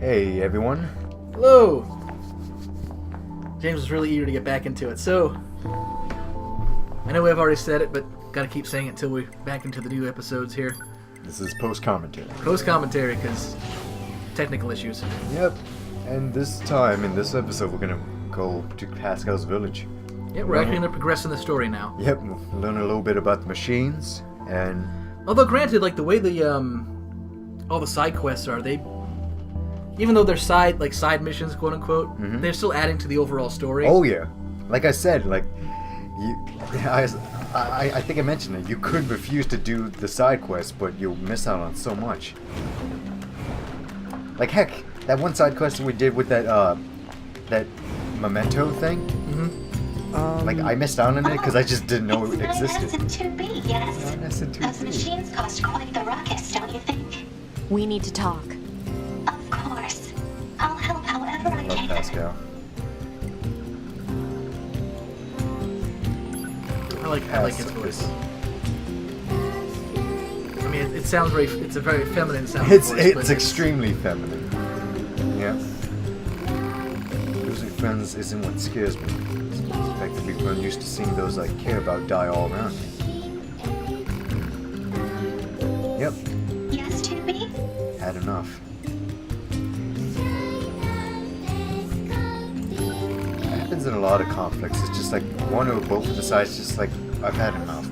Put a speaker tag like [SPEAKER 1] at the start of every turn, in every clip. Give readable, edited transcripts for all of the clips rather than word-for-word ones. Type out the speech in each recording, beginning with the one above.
[SPEAKER 1] Hey everyone.
[SPEAKER 2] Hello! James was really eager to get back into it, so... I know I've already said it, but gotta keep saying it until we're back into the new episodes here.
[SPEAKER 1] This is post-commentary.
[SPEAKER 2] Post-commentary, because technical issues.
[SPEAKER 1] Yep. And this time, in this episode, we're gonna go to Pascal's village.
[SPEAKER 2] Yeah, we're actually gonna progress in the story now.
[SPEAKER 1] Yep, we'll learn a little bit about the machines, and...
[SPEAKER 2] Although granted, like, the way the, all the side quests are, they... Even though they're side missions, quote-unquote, they're still adding to the overall story.
[SPEAKER 1] Oh yeah. Like I said, like... I think I mentioned it. You could refuse to do the side quests, but you'll miss out on so much. Like, heck, that one side quest we did with that memento thing. Like, I missed out on it because I just didn't know it existed.
[SPEAKER 3] SN2B, yes.
[SPEAKER 1] SN2B.
[SPEAKER 3] Those machines cost quite the ruckus, don't you think?
[SPEAKER 4] We need to talk.
[SPEAKER 3] Of course. I'll help however I
[SPEAKER 1] Love
[SPEAKER 3] can.
[SPEAKER 1] Pascal.
[SPEAKER 2] I like his voice. I mean, it sounds very... It's a very feminine sounding voice.
[SPEAKER 1] It's extremely feminine. Yeah. Losing friends isn't what scares me. It's the fact that we've grown used to seeing those I care about die all around me. Yep.
[SPEAKER 3] Yes, 2B?
[SPEAKER 1] Had enough. It happens in a lot of conflicts. It's just like one or both of the sides just like, I've had enough.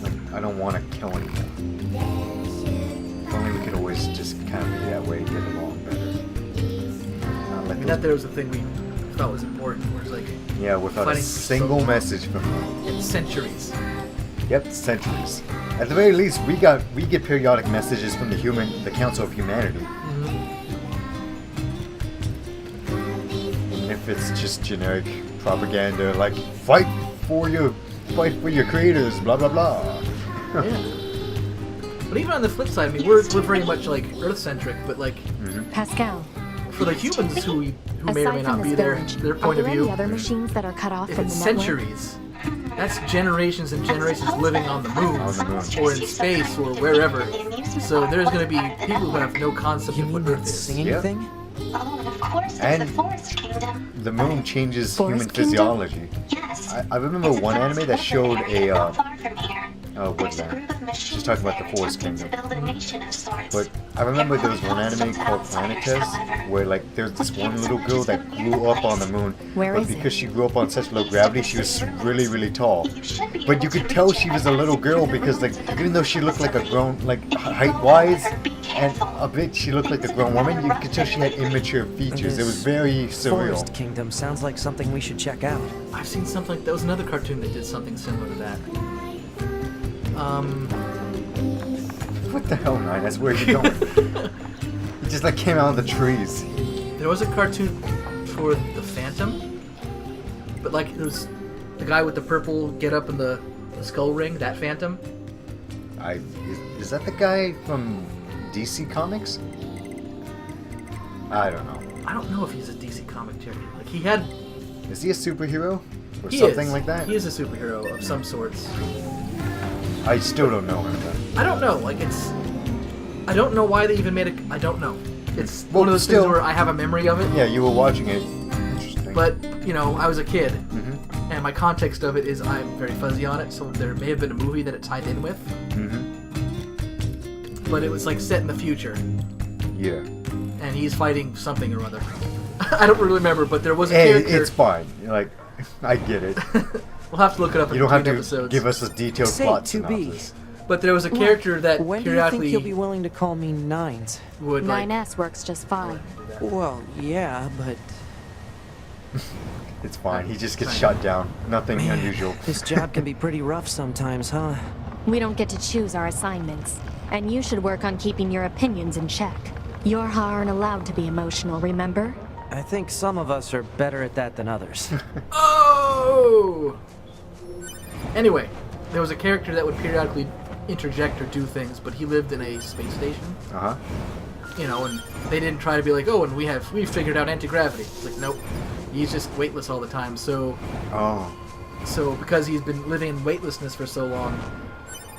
[SPEAKER 1] Like, I don't want to kill anymore. If only we could always just kind of be that way and get along better. Not let
[SPEAKER 2] That there was a thing we thought was important, where it's like...
[SPEAKER 1] Yeah, without a
[SPEAKER 2] fighting for
[SPEAKER 1] single
[SPEAKER 2] so long.
[SPEAKER 1] message from them.
[SPEAKER 2] Centuries.
[SPEAKER 1] Yep, centuries. At the very least, we get periodic messages from the Council of Humanity. Even if it's just generic propaganda, like fight for your creators, blah blah blah.
[SPEAKER 2] Yeah. But even on the flip side, I mean, we're very much like Earth-centric, but like
[SPEAKER 4] Pascal,
[SPEAKER 2] for the humans who may or may
[SPEAKER 4] aside
[SPEAKER 2] not
[SPEAKER 4] from
[SPEAKER 2] be
[SPEAKER 4] this
[SPEAKER 2] there,
[SPEAKER 4] village,
[SPEAKER 2] their
[SPEAKER 4] are
[SPEAKER 2] point of
[SPEAKER 4] there
[SPEAKER 2] view.
[SPEAKER 4] any other machines that are cut off
[SPEAKER 2] If
[SPEAKER 4] from
[SPEAKER 2] it's
[SPEAKER 4] the network?
[SPEAKER 2] centuries, that's generations and generations living on the moon,
[SPEAKER 1] On the moon.
[SPEAKER 2] or in space, or wherever. So there's going to be people who have no concept of what Earth is.
[SPEAKER 5] Singing
[SPEAKER 1] Yep.
[SPEAKER 5] thing?
[SPEAKER 3] Oh, and of course
[SPEAKER 1] And-
[SPEAKER 3] there's the Forest Kingdom.
[SPEAKER 1] The moon changes
[SPEAKER 4] Forest
[SPEAKER 1] human
[SPEAKER 4] Kingdom?
[SPEAKER 1] physiology.
[SPEAKER 3] Yes.
[SPEAKER 1] I remember
[SPEAKER 3] It's a
[SPEAKER 1] one
[SPEAKER 3] vast
[SPEAKER 1] anime that
[SPEAKER 3] open
[SPEAKER 1] showed
[SPEAKER 3] area
[SPEAKER 1] a
[SPEAKER 3] not far from here.
[SPEAKER 1] what was
[SPEAKER 3] There's a
[SPEAKER 1] that?
[SPEAKER 3] group of machines
[SPEAKER 1] talking about the
[SPEAKER 3] there
[SPEAKER 1] Forest
[SPEAKER 3] attempting
[SPEAKER 1] Kingdom.
[SPEAKER 3] to build a nation of sorts.
[SPEAKER 1] But I remember there was one anime called Planet Test, where like there's this one little girl that grew up on the moon,
[SPEAKER 4] Where
[SPEAKER 1] but
[SPEAKER 4] is it?
[SPEAKER 1] because she grew up on such low gravity, she was really really tall.
[SPEAKER 3] You should be
[SPEAKER 1] But
[SPEAKER 3] able
[SPEAKER 1] you
[SPEAKER 3] to
[SPEAKER 1] could tell
[SPEAKER 3] reach
[SPEAKER 1] she
[SPEAKER 3] it
[SPEAKER 1] was a
[SPEAKER 3] as
[SPEAKER 1] little
[SPEAKER 3] fast
[SPEAKER 1] girl
[SPEAKER 3] as the
[SPEAKER 1] because like
[SPEAKER 3] roots of the
[SPEAKER 1] even though she looked like a grown height wise and a bit she looked like a grown woman, you could tell she had immature features. It was very surreal.
[SPEAKER 5] Forest Kingdom sounds like something we should check out.
[SPEAKER 2] I've seen something like that. Was another cartoon that did something similar to that.
[SPEAKER 1] What the hell, Nine? That's where you're going. It just like came out of the trees.
[SPEAKER 2] There was a cartoon for the Phantom, but like it was the guy with the purple get up and the skull ring. That Phantom.
[SPEAKER 1] Is that the guy from DC Comics? I don't know.
[SPEAKER 2] I don't know if he's a DC comic character. Like he had.
[SPEAKER 1] Is he a superhero or
[SPEAKER 2] He
[SPEAKER 1] something
[SPEAKER 2] is.
[SPEAKER 1] like that?
[SPEAKER 2] He is a superhero of some sorts.
[SPEAKER 1] I still don't know him. Though.
[SPEAKER 2] I don't know. Like it's. I don't know why they even made it. I don't know. It's
[SPEAKER 1] Well,
[SPEAKER 2] one of those
[SPEAKER 1] still-
[SPEAKER 2] things where I have a memory of it.
[SPEAKER 1] Yeah, you were watching it. Interesting.
[SPEAKER 2] But you know, I was a kid, and my context of it is I'm very fuzzy on it. So there may have been a movie that it tied in with, but it was like set in the future,
[SPEAKER 1] Yeah.
[SPEAKER 2] and he's fighting something or other. I don't really remember, but there was a
[SPEAKER 1] Hey,
[SPEAKER 2] character.
[SPEAKER 1] it's fine. Like, I get it.
[SPEAKER 2] We'll have to look it up in
[SPEAKER 1] You don't have
[SPEAKER 2] between
[SPEAKER 1] to
[SPEAKER 2] episodes.
[SPEAKER 1] give us a detailed
[SPEAKER 5] Say
[SPEAKER 1] plot
[SPEAKER 5] 2B.
[SPEAKER 1] synopsis.
[SPEAKER 2] But there was a character that
[SPEAKER 5] When do you think
[SPEAKER 2] periodically
[SPEAKER 5] you'll be willing to call me Nines?
[SPEAKER 2] would like.
[SPEAKER 4] 9S works just fine.
[SPEAKER 5] Well, yeah, but
[SPEAKER 1] It's fine. He just gets shot down. Nothing unusual.
[SPEAKER 5] this job can be pretty rough sometimes, huh?
[SPEAKER 4] We don't get to choose our assignments, and you should work on keeping your opinions in check. Yorha aren't allowed to be emotional, remember?
[SPEAKER 5] I think some of us are better at that than others.
[SPEAKER 2] Oh! Anyway, there was a character that would periodically interject or do things, but he lived in a space station.
[SPEAKER 1] Uh huh.
[SPEAKER 2] You know, and they didn't try to be like, oh, and we figured out anti-gravity. It's like, nope, he's just weightless all the time. So
[SPEAKER 1] Oh.
[SPEAKER 2] because he's been living in weightlessness for so long,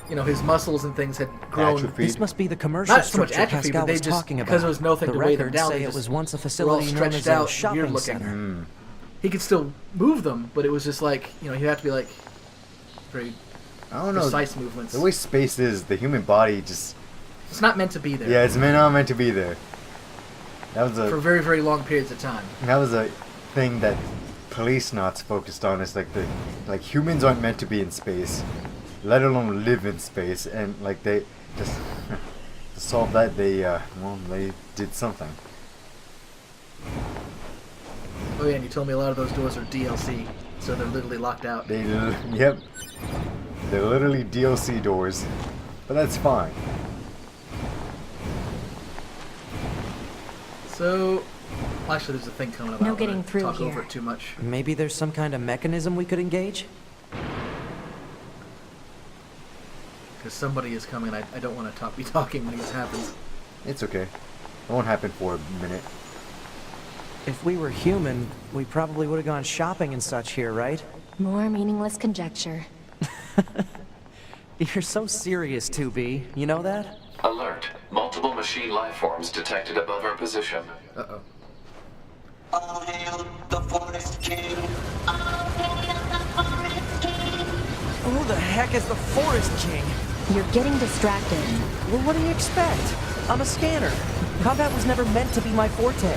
[SPEAKER 2] his muscles and things had grown.
[SPEAKER 1] Atrophy.
[SPEAKER 5] This must be the commercial
[SPEAKER 2] Not so much
[SPEAKER 5] structure
[SPEAKER 2] atrophy,
[SPEAKER 5] Pascal
[SPEAKER 2] but they
[SPEAKER 5] was
[SPEAKER 2] just
[SPEAKER 5] talking about.
[SPEAKER 2] because there was nothing
[SPEAKER 5] the
[SPEAKER 2] to weigh them
[SPEAKER 5] records
[SPEAKER 2] down.
[SPEAKER 5] say
[SPEAKER 2] They
[SPEAKER 5] it
[SPEAKER 2] just
[SPEAKER 5] was once a
[SPEAKER 2] were all
[SPEAKER 5] facility known
[SPEAKER 2] stretched
[SPEAKER 5] as a
[SPEAKER 2] out, weird
[SPEAKER 5] shopping
[SPEAKER 2] looking.
[SPEAKER 5] center.
[SPEAKER 2] He could still move them, but it was just like you have to be like very
[SPEAKER 1] I don't know.
[SPEAKER 2] precise movements.
[SPEAKER 1] The way space is, the human body just...
[SPEAKER 2] It's not meant to be there.
[SPEAKER 1] Yeah, it's not meant to be there. That was
[SPEAKER 2] For very, very long periods of time.
[SPEAKER 1] That was a thing that police knots focused on. Is like humans aren't meant to be in space, let alone live in space. And like they just to solve that, they did something.
[SPEAKER 2] Oh yeah, and you told me a lot of those doors are DLC, so they're literally locked out.
[SPEAKER 1] Yep, they're literally DLC doors, but that's fine.
[SPEAKER 2] So, well, actually, there's a thing coming up. I
[SPEAKER 4] No
[SPEAKER 2] don't
[SPEAKER 4] getting
[SPEAKER 2] wanna
[SPEAKER 4] through
[SPEAKER 2] talk
[SPEAKER 4] here.
[SPEAKER 2] over it too much.
[SPEAKER 5] Maybe there's some kind of mechanism we could engage?
[SPEAKER 2] Because somebody is coming. I don't want to be talking when this happens.
[SPEAKER 1] It's okay. It won't happen for a minute.
[SPEAKER 5] If we were human, we probably would have gone shopping and such here, right?
[SPEAKER 4] More meaningless conjecture.
[SPEAKER 5] You're so serious, 2B. You know that?
[SPEAKER 6] Alert. Multiple machine life forms detected above our position.
[SPEAKER 2] Uh-oh.
[SPEAKER 7] All hail the Forest King.
[SPEAKER 5] Who the heck is the Forest King?
[SPEAKER 4] You're getting distracted.
[SPEAKER 5] Well, what do you expect? I'm a scanner. Combat was never meant to be my forte.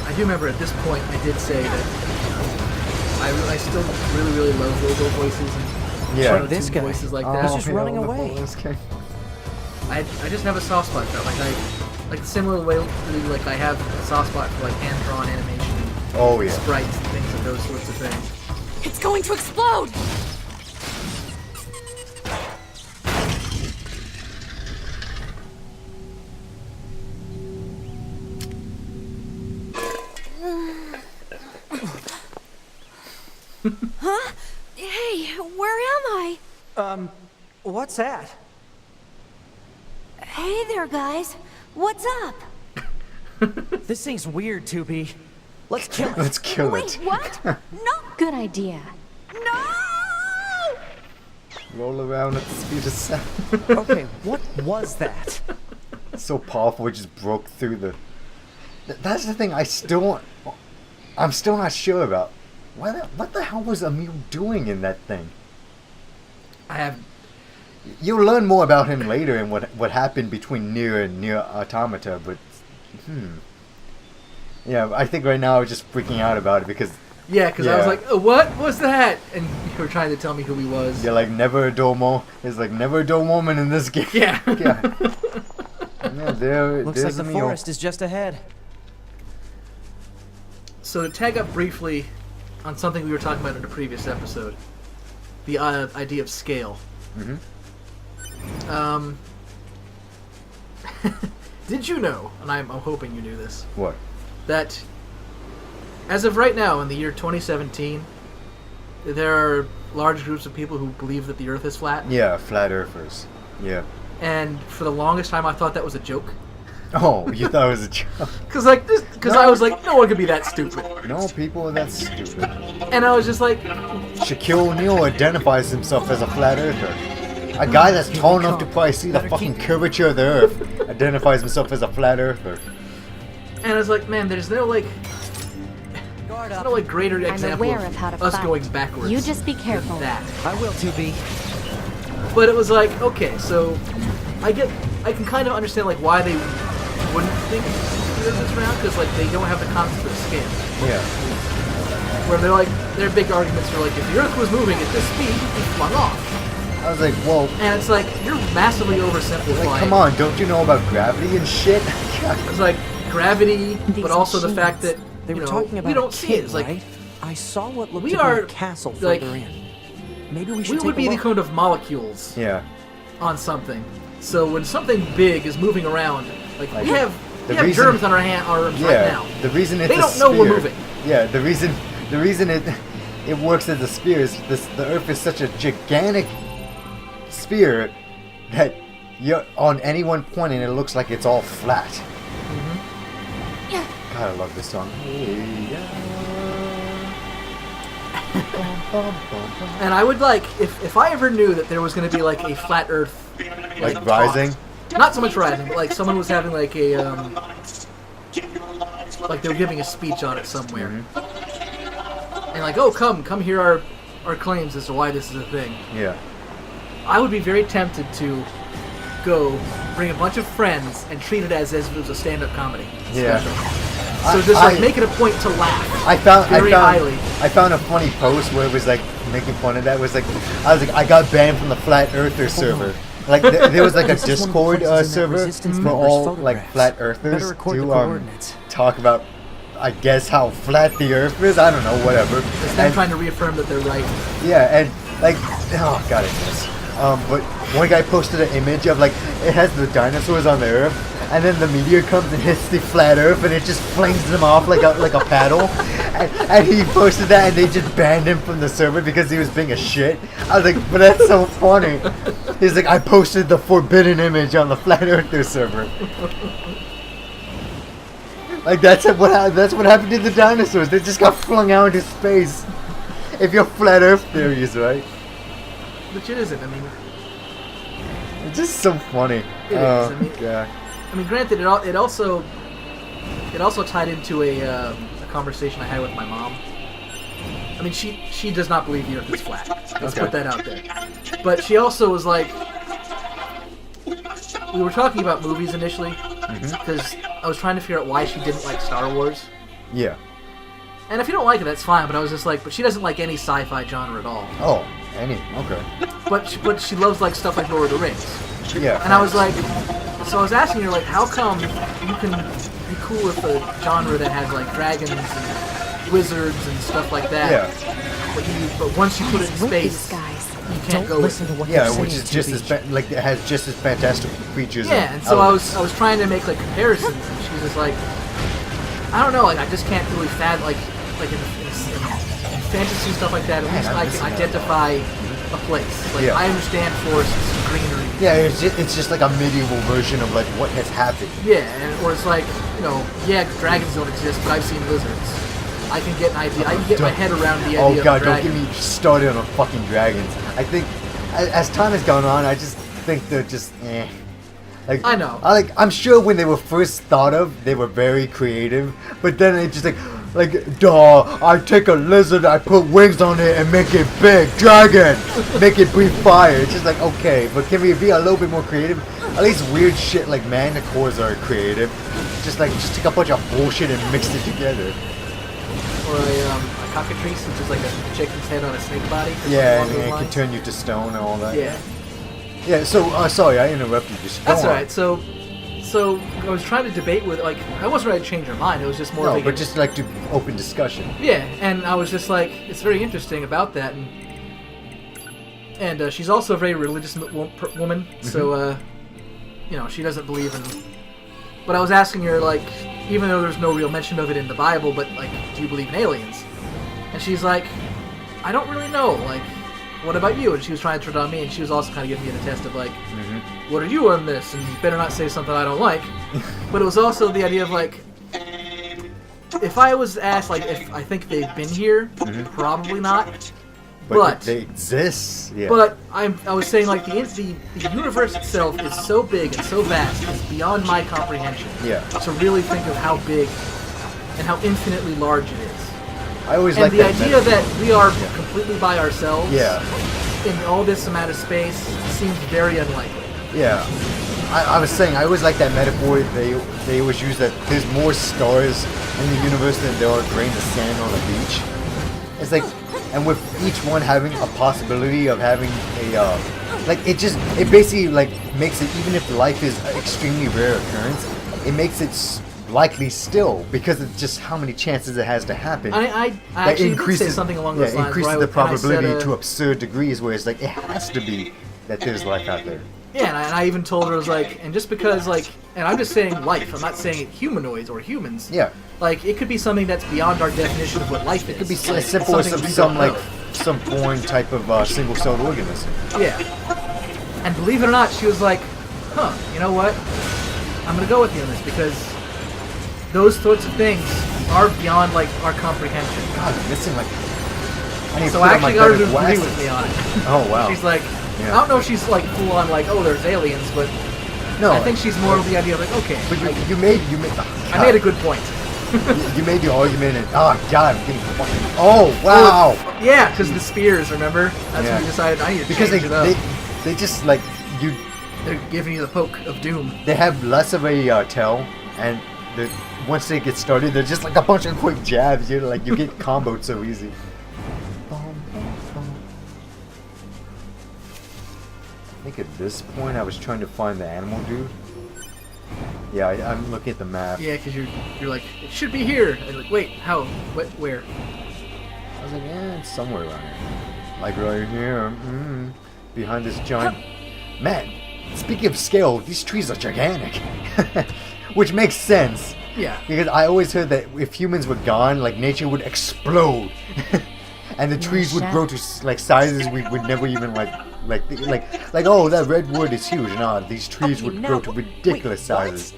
[SPEAKER 2] I do remember at this point I did say that I still really, really love logo voices and
[SPEAKER 1] Yeah.
[SPEAKER 2] auto-tune
[SPEAKER 5] This guy.
[SPEAKER 2] voices like
[SPEAKER 5] Oh,
[SPEAKER 2] that.
[SPEAKER 5] just running away.
[SPEAKER 2] I just have a soft spot for that. Like similar way like I have a soft spot for like hand-drawn animation and
[SPEAKER 1] Oh yeah.
[SPEAKER 2] sprites and things of those sorts of things.
[SPEAKER 4] It's going to explode!
[SPEAKER 8] Huh? Hey, where am I?
[SPEAKER 5] What's that?
[SPEAKER 8] Hey there, guys. What's up?
[SPEAKER 5] This thing's weird, 2B. Let's kill it.
[SPEAKER 1] Let's kill
[SPEAKER 8] Wait,
[SPEAKER 1] it.
[SPEAKER 8] what? No!
[SPEAKER 4] Good idea.
[SPEAKER 8] No!
[SPEAKER 1] Roll around at the speed of sound.
[SPEAKER 5] Okay, what was that?
[SPEAKER 1] So powerful, it just broke through the... That's the thing I'm still not sure about. What the hell was Emil doing in that thing?
[SPEAKER 2] I have
[SPEAKER 1] You'll learn more about him later and what happened between NieR and NieR Automata, but... Yeah, I think right now I was just freaking out about it because...
[SPEAKER 2] I was
[SPEAKER 1] Yeah.
[SPEAKER 2] like, what was that? And you were trying to tell me who he was.
[SPEAKER 1] You're like, never a dull There's like never a dull moment in this game.
[SPEAKER 2] Yeah.
[SPEAKER 1] Yeah. Yeah,
[SPEAKER 5] Looks like
[SPEAKER 1] there's
[SPEAKER 5] the
[SPEAKER 1] Emil.
[SPEAKER 5] forest is just ahead.
[SPEAKER 2] So to tag up briefly on something we were talking about in a previous episode, the idea of scale. Did you know, and I'm hoping you knew this,
[SPEAKER 1] What?
[SPEAKER 2] that as of right now in the year 2017, there are large groups of people who believe that the Earth is flat,
[SPEAKER 1] Yeah, flat earthers. Yeah.
[SPEAKER 2] and for the longest time I thought that was a joke.
[SPEAKER 1] Oh, you thought it was a joke?
[SPEAKER 2] Because I was like, no one could be that stupid,
[SPEAKER 1] No, people are that stupid.
[SPEAKER 2] and I was just like,
[SPEAKER 1] Shaquille O'Neal identifies himself as a flat earther. A guy that's tall enough to probably see the fucking curvature of the earth identifies himself as a flat earther.
[SPEAKER 2] and I was like, man, there's no like greater
[SPEAKER 4] I'm
[SPEAKER 2] example
[SPEAKER 4] aware of how to
[SPEAKER 2] us
[SPEAKER 4] fight.
[SPEAKER 2] going backwards.
[SPEAKER 4] You just be
[SPEAKER 2] than
[SPEAKER 4] careful.
[SPEAKER 2] that.
[SPEAKER 5] I will, 2B.
[SPEAKER 2] But it was like, okay, so I can kind of understand like why they wouldn't think the Earth is round because like they don't have the concept of scale.
[SPEAKER 1] Yeah.
[SPEAKER 2] Where they're like their big arguments are like if the Earth was moving at this speed, it'd be flung off.
[SPEAKER 1] I was like, whoa.
[SPEAKER 2] And it's like you're massively oversimplifying.
[SPEAKER 1] Like, come on, don't you know about gravity and shit?
[SPEAKER 2] It's like gravity,
[SPEAKER 4] These
[SPEAKER 2] but also the
[SPEAKER 4] machines.
[SPEAKER 2] fact that
[SPEAKER 5] They were
[SPEAKER 2] you know,
[SPEAKER 5] talking about
[SPEAKER 2] we don't
[SPEAKER 5] a
[SPEAKER 2] see
[SPEAKER 5] kid,
[SPEAKER 2] it. It's like
[SPEAKER 5] right? I saw what looked
[SPEAKER 2] we
[SPEAKER 5] to be
[SPEAKER 2] are,
[SPEAKER 5] a castle
[SPEAKER 2] like,
[SPEAKER 5] further in. Maybe we should
[SPEAKER 2] we
[SPEAKER 5] take
[SPEAKER 2] would
[SPEAKER 5] a
[SPEAKER 2] be the
[SPEAKER 5] look.
[SPEAKER 2] kind of molecules
[SPEAKER 1] Yeah.
[SPEAKER 2] on something. So when something big is moving around, like we have germs on our arms right now.
[SPEAKER 1] The reason it's
[SPEAKER 2] They
[SPEAKER 1] a
[SPEAKER 2] don't know we're
[SPEAKER 1] sphere-
[SPEAKER 2] moving.
[SPEAKER 1] Yeah, the reason it works as a sphere is the Earth is such a gigantic sphere that you're on any one point and it looks like it's all flat. God, I love this song. Hey,
[SPEAKER 2] And I would like, if I ever knew that there was going to be like a flat Earth,
[SPEAKER 1] Like
[SPEAKER 2] talk.
[SPEAKER 1] Rising?
[SPEAKER 2] Not so much Rising, but like someone was having like a, like they were giving a speech on it somewhere. And like, oh, come hear our claims as to why this is a thing.
[SPEAKER 1] Yeah.
[SPEAKER 2] I would be very tempted to go bring a bunch of friends and treat it as if it was a stand-up comedy
[SPEAKER 1] Yeah.
[SPEAKER 2] special. So just like make it a point to laugh.
[SPEAKER 1] I found
[SPEAKER 2] highly.
[SPEAKER 1] I found a funny post where it was like making fun of that. It was like I got banned from the Flat Earther server. Like there was like a Discord server for all like Flat Earthers to talk about, I guess, how flat the Earth is. I don't know, whatever.
[SPEAKER 2] It's them trying to reaffirm that they're right.
[SPEAKER 1] Yeah, and like, oh god, I miss. But one guy posted an image of like it has the dinosaurs on the Earth, and then the meteor comes and hits the flat Earth, and it just flings them off like a paddle. And he posted that, and they just banned him from the server because he was being a shit. I was like, but that's so funny. He's like, I posted the forbidden image on the Flat Earther server. Like that's what happened to the dinosaurs. They just got flung out into space. If you're Flat Earth theories, right?
[SPEAKER 2] Which it isn't. I mean,
[SPEAKER 1] It's just so funny.
[SPEAKER 2] It is. I mean,
[SPEAKER 1] God.
[SPEAKER 2] I mean, granted, it also tied into a conversation I had with my mom. I mean, she does not believe the Earth is flat. Let's put that out there. But she also was like, we were talking about movies initially because I was trying to figure out why she didn't like Star Wars.
[SPEAKER 1] Yeah.
[SPEAKER 2] And if you don't like it, that's fine. But I was just like, but she doesn't like any sci-fi genre at all.
[SPEAKER 1] Oh, okay.
[SPEAKER 2] But she loves like stuff like Lord of the Rings.
[SPEAKER 1] Yeah.
[SPEAKER 2] And I was like, so I was asking her like, how come you can be cool with a genre that has like dragons and wizards and stuff like that?
[SPEAKER 1] Yeah.
[SPEAKER 2] But once you put it in space, you can't go with it.
[SPEAKER 1] Yeah, which is just as like it has just as fantastical features.
[SPEAKER 2] Yeah, and so I was trying to make like comparisons, and she was just like, I don't know, like I just can't really fathom like in fantasy stuff like that. At least I can identify a place. Like I understand forests and greenery.
[SPEAKER 1] Yeah, it's just like a medieval version of like what has happened.
[SPEAKER 2] Yeah, or it's like, you know, dragons don't exist, but I've seen lizards. I can get an idea. I can get my head around the idea of a dragon.
[SPEAKER 1] Don't get me started on fucking dragons. I think as time has gone on, I just think they're just Like,
[SPEAKER 2] I know.
[SPEAKER 1] I'm sure when they were first thought of, they were very creative, but then it just I take a lizard, I put wings on it and make it big, dragon, make it breathe fire. It's just like, okay, but can we be a little bit more creative? At least weird shit like manticores are creative. Just take a bunch of bullshit and mix it together.
[SPEAKER 2] Or a cockatrice, which is like a chicken's head on a snake body.
[SPEAKER 1] Yeah, and it can turn you to stone and all that.
[SPEAKER 2] Yeah.
[SPEAKER 1] Yeah, so, sorry, I interrupted you.
[SPEAKER 2] That's alright, so I was trying to debate with, like, I wasn't ready to change her mind, it was just more
[SPEAKER 1] No, but just like to open discussion.
[SPEAKER 2] Yeah, and I was just like, it's very interesting about that, and she's also a very religious woman, so, you know, she doesn't believe in, but I was asking her, like, even though there's no real mention of it in the Bible, but, like, do you believe in aliens? And she's like, I don't really know, like, what about you? And she was trying to turn it on me, and she was also kind of giving me the test of, like, what are you on this? And you better not say something I don't like. But it was also the idea of, like, if I was asked, like, if I think they've been here, probably not. But
[SPEAKER 1] they exist. Yeah.
[SPEAKER 2] But I was saying, like, the universe itself is so big and so vast, it's beyond my comprehension.
[SPEAKER 1] Yeah.
[SPEAKER 2] To really think of how big and how infinitely large it is.
[SPEAKER 1] I always
[SPEAKER 2] and
[SPEAKER 1] like
[SPEAKER 2] the
[SPEAKER 1] that
[SPEAKER 2] idea that we are completely by ourselves in all this amount of space seems very unlikely.
[SPEAKER 1] Yeah. I was saying, I always like that metaphor they always use, that there's more stars in the universe than there are grains of sand on a beach. It's like, and with each one having a possibility of having a, it basically, like, makes it, even if life is an extremely rare occurrence, it makes it likely still, because of just how many chances it has to happen.
[SPEAKER 2] I actually did say something along those lines.
[SPEAKER 1] Increases the probability to absurd degrees, where it's like, it has to be that there's life out there.
[SPEAKER 2] Yeah, and I even told her, I was like, and just because, like, and I'm just saying life, I'm not saying humanoids or humans.
[SPEAKER 1] Yeah.
[SPEAKER 2] Like, it could be something that's beyond our definition of what life is.
[SPEAKER 1] It could be
[SPEAKER 2] like,
[SPEAKER 1] as simple as some foreign type of single-celled organism.
[SPEAKER 2] Yeah. And believe it or not, she was like, huh, you know what? I'm going to go with you on this, because those sorts of things are beyond, like, our comprehension.
[SPEAKER 1] God, I'm missing, like, I need to
[SPEAKER 2] So
[SPEAKER 1] put
[SPEAKER 2] I
[SPEAKER 1] on my
[SPEAKER 2] actually got her to
[SPEAKER 1] better
[SPEAKER 2] agree
[SPEAKER 1] glasses.
[SPEAKER 2] with me on it.
[SPEAKER 1] Oh wow.
[SPEAKER 2] She's like,
[SPEAKER 1] Yeah.
[SPEAKER 2] I don't know if she's like full on like, oh, there's aliens, but
[SPEAKER 1] No,
[SPEAKER 2] I think she's more of the idea of like, okay,
[SPEAKER 1] But you made
[SPEAKER 2] I made a good point.
[SPEAKER 1] you made the argument and oh god, I'm getting fucking. Oh wow.
[SPEAKER 2] Yeah, because the spears, remember? That's
[SPEAKER 1] Yeah.
[SPEAKER 2] when we decided I need to
[SPEAKER 1] Because
[SPEAKER 2] change it up.
[SPEAKER 1] they just like you.
[SPEAKER 2] They're giving you the poke of doom.
[SPEAKER 1] They have less of a tell, and once they get started, they're just like a bunch of quick jabs. You like you get comboed so easy. I think at this point I was trying to find the animal dude. Yeah, I'm looking at the map.
[SPEAKER 2] Yeah, because you're like, it should be here. And like, wait, how? What? Where?
[SPEAKER 1] I was like, it's somewhere around here. Like right here. Behind this giant... Man, speaking of scale, these trees are gigantic. Which makes sense.
[SPEAKER 2] Yeah.
[SPEAKER 1] Because I always heard that if humans were gone, like nature would explode. And the trees would grow to like sizes we would never even like oh, that redwood is huge. No, these trees would grow to ridiculous sizes.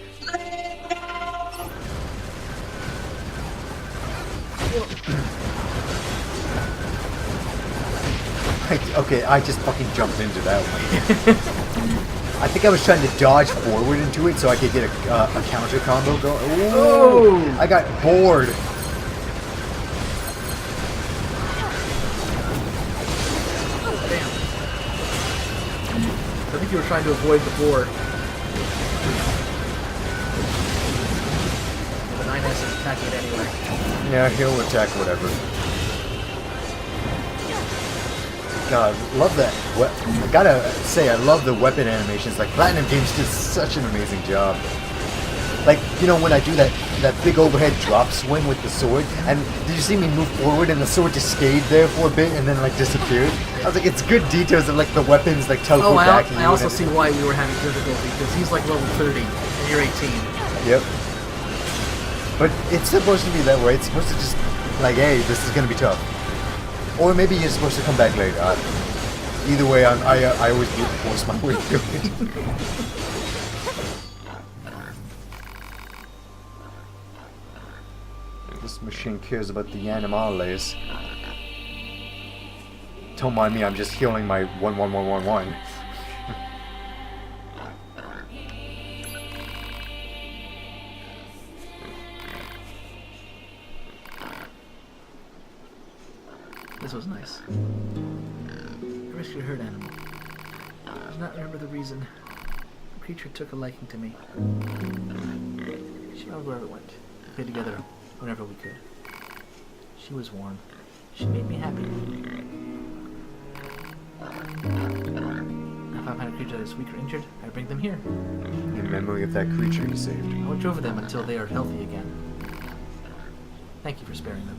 [SPEAKER 1] Okay, I just fucking jumped into that one. I think I was trying to dodge forward into it so I could get a counter combo going. Ooh, I got bored.
[SPEAKER 2] I think you were trying to avoid the boar. The 9S is attacking it anyway.
[SPEAKER 1] Yeah, he'll attack whatever. God, love that. I gotta say, I love the weapon animations. Like, Platinum Games did such an amazing job. Like, you know, when I do that big overhead drop swing with the sword, and did you see me move forward and the sword just stayed there for a bit and then, like, disappeared? I was like, it's good details of, like, the weapons, like, teleport back to you.
[SPEAKER 2] I also see why we were having difficulty, because he's, like, level 30, and you're 18.
[SPEAKER 1] Yep. But it's supposed to be that way. It's supposed to just, like, hey, this is gonna be tough. Or maybe you're supposed to come back later. Either way, I always do force my way through it. This machine cares about the animales. Don't mind me, I'm just healing my 11111.
[SPEAKER 2] This was nice. I rescued a herd animal. I do not remember the reason. The creature took a liking to me. She followed wherever it went. We played together whenever we could. She was warm. She made me happy. If I find a creature that is weak or injured, I bring them here.
[SPEAKER 1] In memory of that creature you saved.
[SPEAKER 2] I watch over them until they are healthy again. Thank you for sparing them.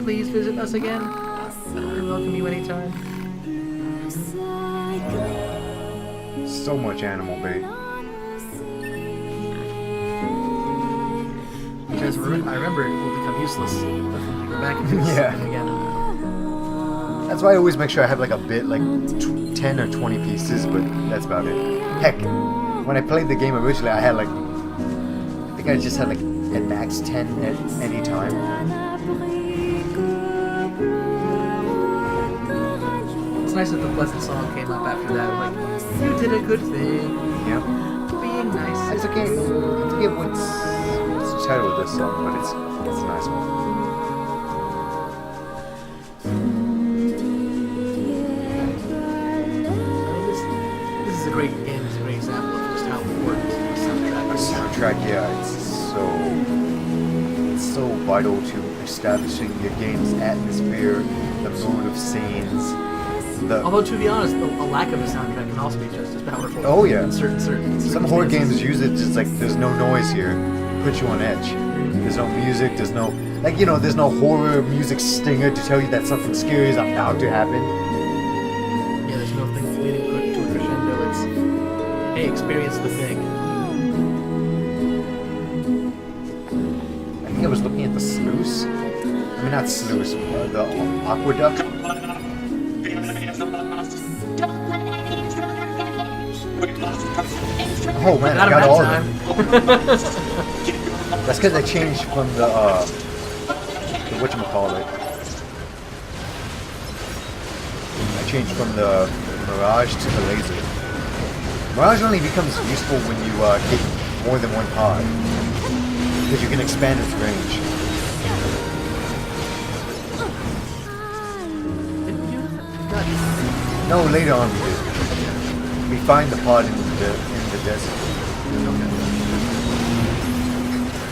[SPEAKER 2] Please visit us again. We welcome you anytime.
[SPEAKER 1] So much animal bait.
[SPEAKER 2] Because I remember it will become useless if we go back and do this again.
[SPEAKER 1] That's why I always make sure I have like a bit, like 10 or 20 pieces, but that's about it. Heck, when I played the game originally, I had like, I think I just had like at max 10 at any time.
[SPEAKER 2] It's nice that the pleasant song came up after that. Like, you did a good thing.
[SPEAKER 1] Yep.
[SPEAKER 2] Being nice.
[SPEAKER 1] I forget what's the title of this song, but it's a nice one.
[SPEAKER 2] This is a great game. It's a great example of just how important the soundtrack is.
[SPEAKER 1] Soundtrack, yeah, it's so vital to establishing your game's atmosphere, the mood of scenes.
[SPEAKER 2] Although, to be honest, a lack of a soundtrack can also be just as powerful.
[SPEAKER 1] Oh yeah.
[SPEAKER 2] In certain
[SPEAKER 1] Some horror
[SPEAKER 2] instances.
[SPEAKER 1] games use it just like there's no noise here, put you on edge. There's no music. There's no there's no horror music stinger to tell you that something scary is about to happen.
[SPEAKER 2] Yeah, there's no thing leading to a crescendo. It's hey, experience the thing.
[SPEAKER 1] I think I was looking at the sluice. I mean, not sluice, the aqueduct. Oh man, I got all of them. That's because I changed from the whatchamacallit. change from the Mirage to the laser. Mirage only becomes useful when you get more than one pod, because you can expand its range.
[SPEAKER 2] Didn't you? God.
[SPEAKER 1] No, later on we did. We find the pod in the desert.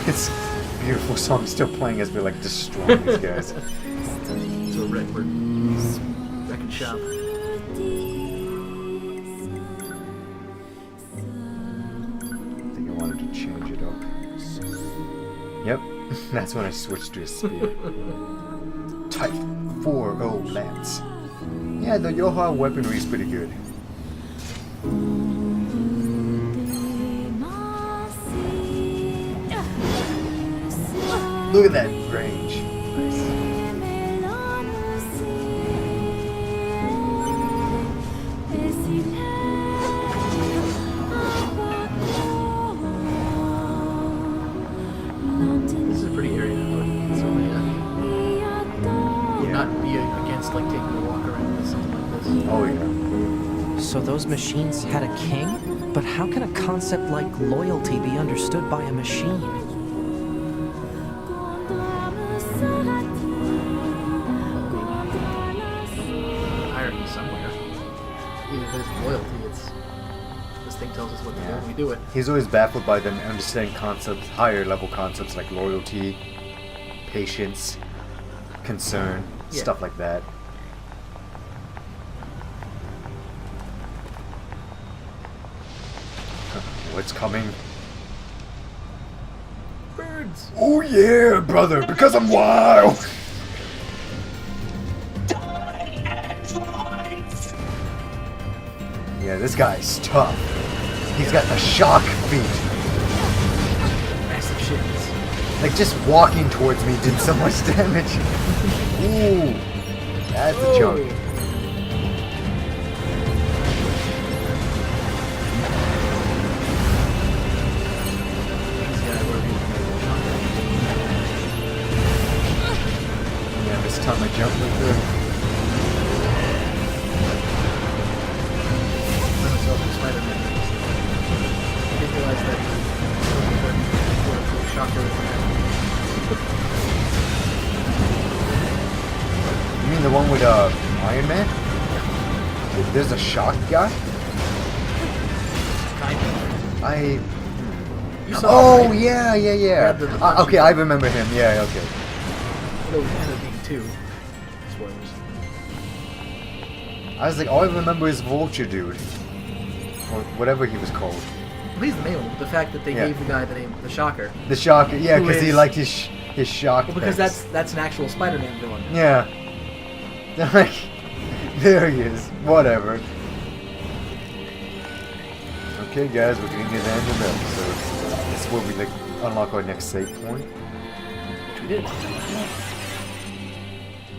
[SPEAKER 1] It's a beautiful song still playing as we're like destroying these guys.
[SPEAKER 2] So we're wrecking shop.
[SPEAKER 1] I think I wanted to change it up. Yep, that's when I switched to a spear. Type 4.0 Lance. Yeah, the Yoha weaponry is pretty good. Look at that range.
[SPEAKER 2] This is a pretty area. So would not be against like taking a walk around with something like this.
[SPEAKER 1] Oh yeah.
[SPEAKER 5] So those machines had a king? But how can a concept like loyalty be understood by a machine?
[SPEAKER 2] Hierarchy somewhere. Even if it's loyalty, it's this thing tells us what to do and we do it.
[SPEAKER 1] He's always baffled by them understanding concepts, higher level concepts like loyalty, patience, concern,
[SPEAKER 2] Yeah.
[SPEAKER 1] stuff like that. What's coming?
[SPEAKER 2] Birds.
[SPEAKER 1] Oh yeah, brother, because I'm wild! Yeah, this guy's tough. He's got the shock feet.
[SPEAKER 2] Massive shits.
[SPEAKER 1] Like, just walking towards me did so much damage. Ooh, that's a chunk. Yeah, this time I jumped with her.
[SPEAKER 2] Spider-Man. I didn't realize that shocker was
[SPEAKER 1] You mean the one with Iron Man? There's a shock guy?
[SPEAKER 2] kind of. You saw
[SPEAKER 1] Oh
[SPEAKER 2] him, right?
[SPEAKER 1] yeah.
[SPEAKER 2] Grabbed the punch
[SPEAKER 1] Okay,
[SPEAKER 2] and-
[SPEAKER 1] I remember him. Yeah, okay.
[SPEAKER 2] Although it ended up being two. Spoilers.
[SPEAKER 1] I was like, all I remember is Vulture Dude, or whatever he was called.
[SPEAKER 2] Well, he's the main one. The fact that they
[SPEAKER 1] Yeah.
[SPEAKER 2] gave the guy the name, the Shocker.
[SPEAKER 1] The Shocker, yeah,
[SPEAKER 2] Who
[SPEAKER 1] because he
[SPEAKER 2] is-
[SPEAKER 1] liked his shock.
[SPEAKER 2] Well, because
[SPEAKER 1] pecs.
[SPEAKER 2] that's an actual Spider-Man villain.
[SPEAKER 1] Yeah. Like, there he is. Whatever. Okay, guys, we're getting to the end of the episode. This is where we like unlock our next save point.
[SPEAKER 2] Which we did.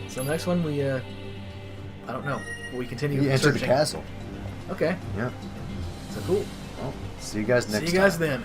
[SPEAKER 2] So next one we I don't know. We continue
[SPEAKER 1] We enter the
[SPEAKER 2] searching.
[SPEAKER 1] castle.
[SPEAKER 2] Okay.
[SPEAKER 1] Yeah.
[SPEAKER 2] So cool.
[SPEAKER 1] Well, see you guys next
[SPEAKER 2] See you guys
[SPEAKER 1] time.
[SPEAKER 2] then.